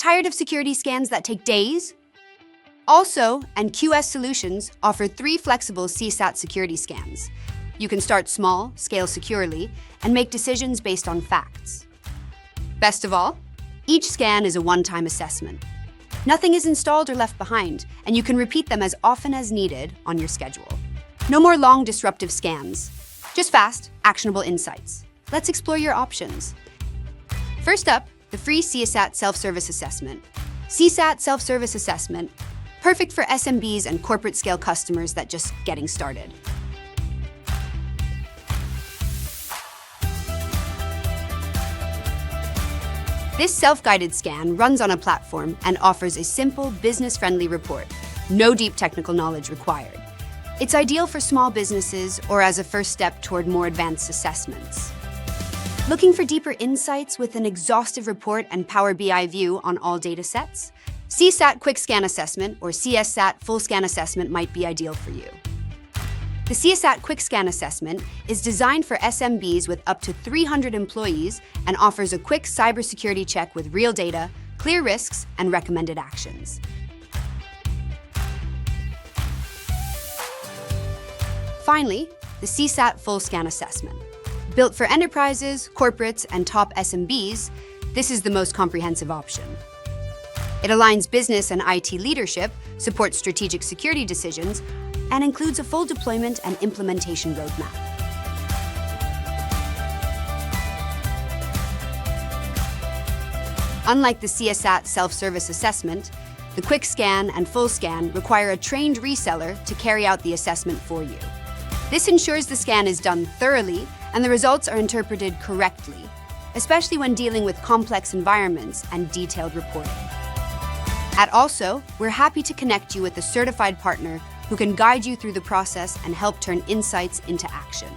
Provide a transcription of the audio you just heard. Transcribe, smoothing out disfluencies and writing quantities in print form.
Tired of security scans that take days? Also, and QS Solutions offer 3 flexible CSAT security scans. You can start small, scale securely, and make decisions based on facts. Best of all, each scan is a one-time assessment. Nothing is installed or left behind, and you can repeat them as often as needed on your schedule. No more long, disruptive scans. Just fast, actionable insights. Let's explore your options. First up, the free CSAT self-service assessment. CSAT self-service assessment, perfect for SMBs and corporate-scale customers that just getting started. This self-guided scan runs on a platform and offers a simple, business-friendly report. No deep technical knowledge required. It's ideal for small businesses or as a first step toward more advanced assessments. Looking for deeper insights with an exhaustive report and Power BI view on all data sets? CSAT QuickScan Assessment or CSAT FullScan Assessment might be ideal for you. The CSAT QuickScan Assessment is designed for SMBs with up to 300 employees and offers a quick cybersecurity check with real data, clear risks, and recommended actions. Finally, the CSAT FullScan Assessment. Built for enterprises, corporates, and top SMBs, this is the most comprehensive option. It aligns business and IT leadership, supports strategic security decisions, and includes a full deployment and implementation roadmap. Unlike the CSAT self-service assessment, the QuickScan and FullScan require a trained reseller to carry out the assessment for you. This ensures the scan is done thoroughly and the results are interpreted correctly, especially when dealing with complex environments and detailed reporting. At Also, we're happy to connect you with a certified partner who can guide you through the process and help turn insights into action.